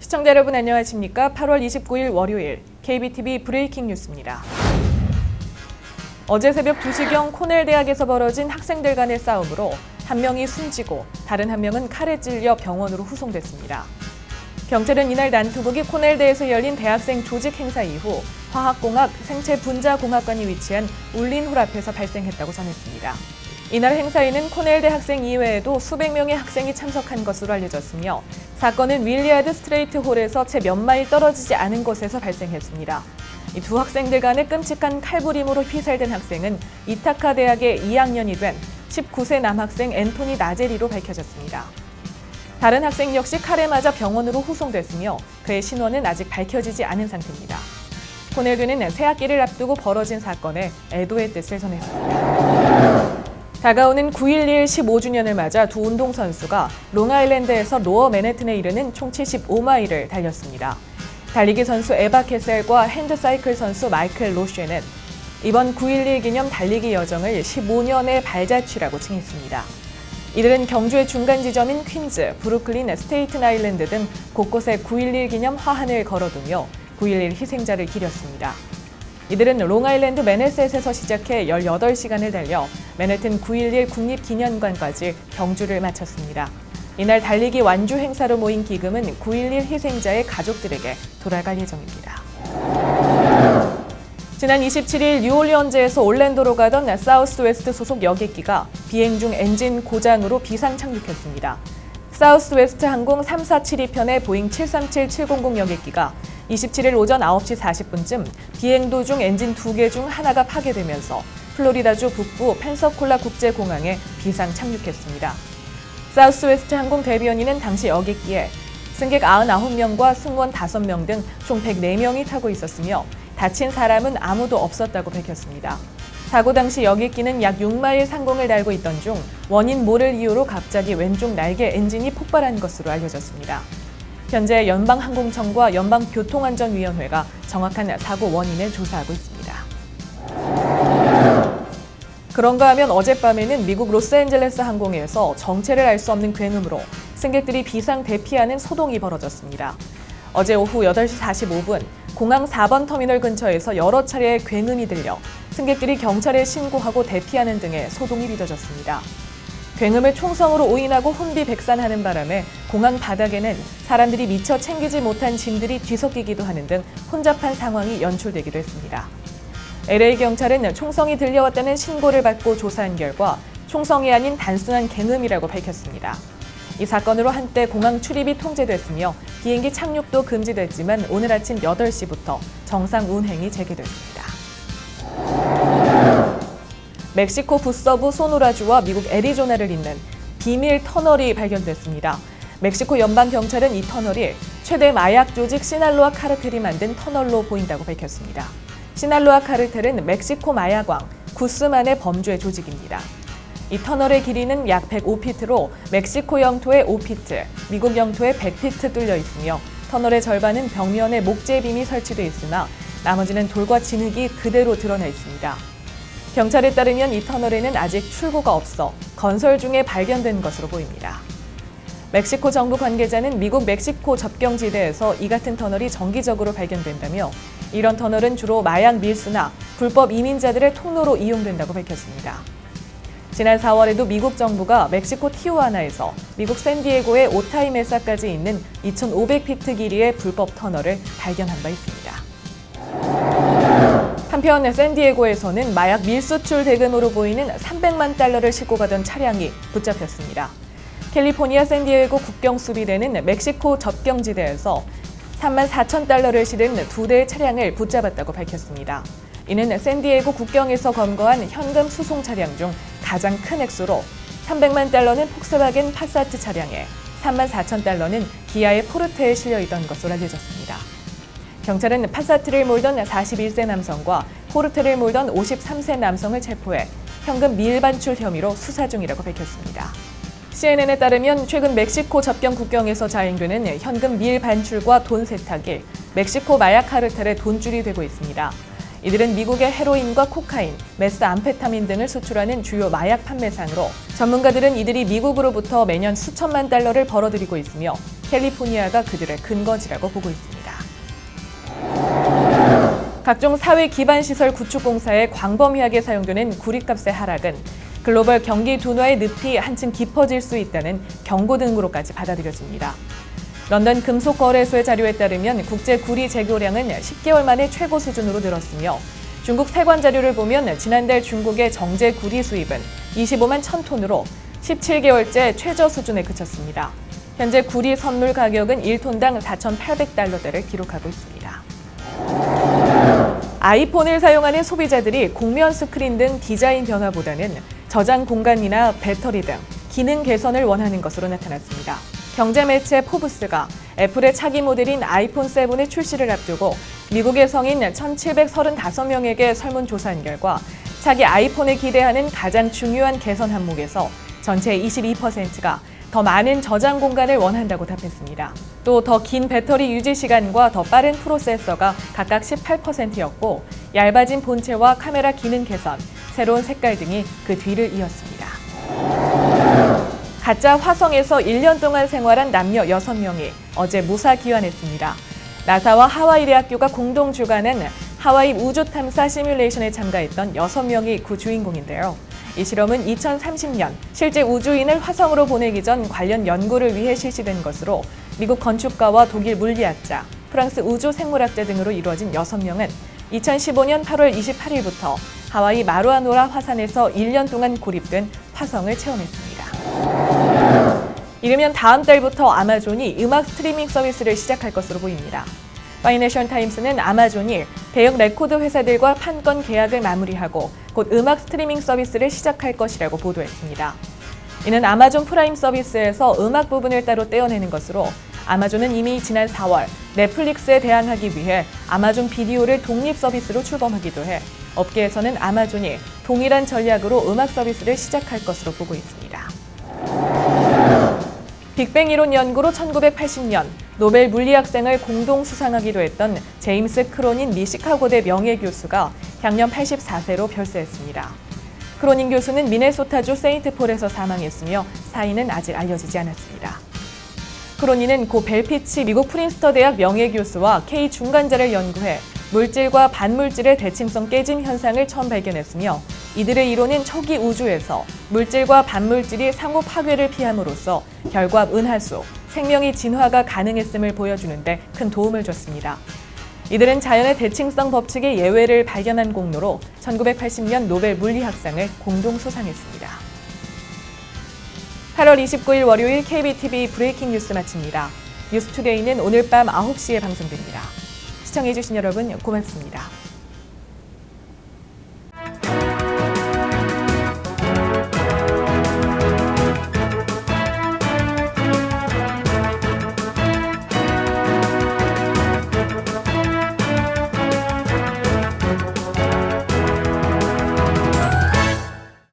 시청자 여러분 안녕하십니까? 8월 29일 월요일 KBTV 브레이킹 뉴스입니다. 어제 새벽 2시경 코넬 대학에서 벌어진 학생들 간의 싸움으로 한 명이 숨지고 다른 한 명은 칼에 찔려 병원으로 후송됐습니다. 경찰은 이날 난투극이 코넬대에서 열린 대학생 조직 행사 이후 화학공학, 생체분자공학관이 위치한 울린홀 앞에서 발생했다고 전했습니다. 이날 행사에는 코넬대 학생 이외에도 수백 명의 학생이 참석한 것으로 알려졌으며 사건은 윌리아드 스트레이트 홀에서 채 몇 마일 떨어지지 않은 곳에서 발생했습니다. 이 두 학생들 간의 끔찍한 칼부림으로 피살된 학생은 이타카 대학의 2학년이 된 19세 남학생 앤토니 나제리로 밝혀졌습니다. 다른 학생 역시 칼에 맞아 병원으로 후송됐으며 그의 신원은 아직 밝혀지지 않은 상태입니다. 코넬대는 새학기를 앞두고 벌어진 사건에 애도의 뜻을 전했습니다. 다가오는 9.11 15주년을 맞아 두 운동선수가 롱아일랜드에서 로어 맨해튼에 이르는 총 75마일을 달렸습니다. 달리기 선수 에바 캐셀과 핸드사이클 선수 마이클 로쉐는 이번 9.11 기념 달리기 여정을 15년의 발자취라고 칭했습니다. 이들은 경주의 중간 지점인 퀸즈, 브루클린, 스테이튼 아일랜드 등 곳곳에 9.11 기념 화환을 걸어두며 9.11 희생자를 기렸습니다. 이들은 롱아일랜드 매너셋에서 시작해 18시간을 달려 맨해튼 9.11 국립기념관까지 경주를 마쳤습니다. 이날 달리기 완주 행사로 모인 기금은 9.11 희생자의 가족들에게 돌아갈 예정입니다. 지난 27일 뉴올리언즈에서 올랜도로 가던 사우스웨스트 소속 여객기가 비행 중 엔진 고장으로 비상 착륙했습니다. 사우스웨스트 항공 3472편의 보잉 737-700 여객기가 27일 오전 9시 40분쯤 비행 도중 엔진 2개 중 하나가 파괴되면서 플로리다주 북부 펜서콜라 국제공항에 비상 착륙했습니다. 사우스웨스트 항공 대변인은 당시 여객기에 승객 99명과 승무원 5명 등 총 104명이 타고 있었으며 다친 사람은 아무도 없었다고 밝혔습니다. 사고 당시 여객기는 약 6마일 상공을 달고 있던 중 원인 모를 이유로 갑자기 왼쪽 날개 엔진이 폭발한 것으로 알려졌습니다. 현재 연방항공청과 연방교통안전위원회가 정확한 사고 원인을 조사하고 있습니다. 그런가 하면 어젯밤에는 미국 로스앤젤레스 항공에서 정체를 알 수 없는 굉음으로 승객들이 비상 대피하는 소동이 벌어졌습니다. 어제 오후 8시 45분 공항 4번 터미널 근처에서 여러 차례의 굉음이 들려 승객들이 경찰에 신고하고 대피하는 등의 소동이 빚어졌습니다. 굉음을 총성으로 오인하고 혼비백산하는 바람에 공항 바닥에는 사람들이 미처 챙기지 못한 짐들이 뒤섞이기도 하는 등 혼잡한 상황이 연출되기도 했습니다. LA 경찰은 총성이 들려왔다는 신고를 받고 조사한 결과 총성이 아닌 단순한 굉음이라고 밝혔습니다. 이 사건으로 한때 공항 출입이 통제됐으며 비행기 착륙도 금지됐지만 오늘 아침 8시부터 정상 운행이 재개됐습니다. 멕시코 북서부 소노라주와 미국 애리조나를 잇는 비밀 터널이 발견됐습니다. 멕시코 연방경찰은 이 터널이 최대 마약 조직 시날로아 카르텔이 만든 터널로 보인다고 밝혔습니다. 시날로아 카르텔은 멕시코 마약왕 구스만의 범죄 조직입니다. 이 터널의 길이는 약 105피트로 멕시코 영토의 5피트, 미국 영토의 100피트 뚫려 있으며 터널의 절반은 벽면에 목재빔이 설치돼 있으나 나머지는 돌과 진흙이 그대로 드러나 있습니다. 경찰에 따르면 이 터널에는 아직 출구가 없어 건설 중에 발견된 것으로 보입니다. 멕시코 정부 관계자는 미국 멕시코 접경지대에서 이 같은 터널이 정기적으로 발견된다며 이런 터널은 주로 마약 밀수나 불법 이민자들의 통로로 이용된다고 밝혔습니다. 지난 4월에도 미국 정부가 멕시코 티후아나에서 미국 샌디에고의 오타이 메사까지 있는 2,500피트 길이의 불법 터널을 발견한 바 있습니다. 한편 샌디에고에서는 마약 밀수출 대금으로 보이는 300만 달러를 싣고 가던 차량이 붙잡혔습니다. 캘리포니아 샌디에고 국경 수비대는 멕시코 접경지대에서 34,000달러를 실은 2대의 차량을 붙잡았다고 밝혔습니다. 이는 샌디에고 국경에서 검거한 현금 수송 차량 중 가장 큰 액수로 300만 달러는 폭스바겐 파사트 차량에 34,000달러는 기아의 포르테에 실려 있던 것으로 알려졌습니다. 경찰은 파사트를 몰던 41세 남성과 포르테를 몰던 53세 남성을 체포해 현금 미일반출 혐의로 수사 중이라고 밝혔습니다. CNN에 따르면 최근 멕시코 접경 국경에서 자행되는 현금 미일반출과 돈 세탁이 멕시코 마약 카르텔의 돈줄이 되고 있습니다. 이들은 미국의 헤로인과 코카인, 메스암페타민 등을 수출하는 주요 마약 판매상으로 전문가들은 이들이 미국으로부터 매년 수천만 달러를 벌어들이고 있으며 캘리포니아가 그들의 근거지라고 보고 있습니다. 각종 사회 기반 시설 구축 공사에 광범위하게 사용되는 구리값의 하락은 글로벌 경기 둔화의 늪이 한층 깊어질 수 있다는 경고 등으로까지 받아들여집니다. 런던 금속거래소의 자료에 따르면 국제 구리 재고량은 10개월 만에 최고 수준으로 늘었으며 중국 세관 자료를 보면 지난달 중국의 정제 구리 수입은 25만 1,000톤으로 17개월째 최저 수준에 그쳤습니다. 현재 구리 선물 가격은 1톤당 4,800달러대를 기록하고 있습니다. 아이폰을 사용하는 소비자들이 곡면 스크린 등 디자인 변화보다는 저장 공간이나 배터리 등 기능 개선을 원하는 것으로 나타났습니다. 경제 매체 포브스가 애플의 차기 모델인 아이폰 7의 출시를 앞두고 미국의 성인 1,735명에게 설문조사한 결과 차기 아이폰을 기대하는 가장 중요한 개선 항목에서 전체 22%가 더 많은 저장 공간을 원한다고 답했습니다. 또 더 긴 배터리 유지 시간과 더 빠른 프로세서가 각각 18%였고 얇아진 본체와 카메라 기능 개선, 새로운 색깔 등이 그 뒤를 이었습니다. 가짜 화성에서 1년 동안 생활한 남녀 6명이 어제 무사 귀환했습니다. 나사와 하와이 대학교가 공동 주관한 하와이 우주 탐사 시뮬레이션에 참가했던 6명이 그 주인공인데요. 이 실험은 2030년 실제 우주인을 화성으로 보내기 전 관련 연구를 위해 실시된 것으로 미국 건축가와 독일 물리학자, 프랑스 우주생물학자 등으로 이루어진 6명은 2015년 8월 28일부터 하와이 마루아노라 화산에서 1년 동안 고립된 화성을 체험했습니다. 이르면 다음 달부터 아마존이 음악 스트리밍 서비스를 시작할 것으로 보입니다. 파이낸셜 타임스는 아마존이 대형 레코드 회사들과 판권 계약을 마무리하고 곧 음악 스트리밍 서비스를 시작할 것이라고 보도했습니다. 이는 아마존 프라임 서비스에서 음악 부분을 따로 떼어내는 것으로 아마존은 이미 지난 4월 넷플릭스에 대항하기 위해 아마존 비디오를 독립 서비스로 출범하기도 해 업계에서는 아마존이 동일한 전략으로 음악 서비스를 시작할 것으로 보고 있습니다. 빅뱅 이론 연구로 1980년 노벨 물리학상을 공동 수상하기도 했던 제임스 크로닌 미 시카고대 명예교수가 향년 84세로 별세했습니다. 크로닌 교수는 미네소타주 세인트폴에서 사망했으며 사인은 아직 알려지지 않았습니다. 크로닌은 고 벨피치 미국 프린스턴 대학 명예교수와 K 중간자를 연구해 물질과 반물질의 대칭성 깨짐 현상을 처음 발견했으며 이들의 이론은 초기 우주에서 물질과 반물질이 상호 파괴를 피함으로써 결과합 은하수, 생명의 진화가 가능했음을 보여주는데 큰 도움을 줬습니다. 이들은 자연의 대칭성 법칙의 예외를 발견한 공로로 1980년 노벨 물리학상을 공동 수상했습니다. 8월 29일 월요일 KBTV 브레이킹 뉴스 마칩니다. 뉴스투데이는 오늘 밤 9시에 방송됩니다. 시청해주신 여러분 고맙습니다.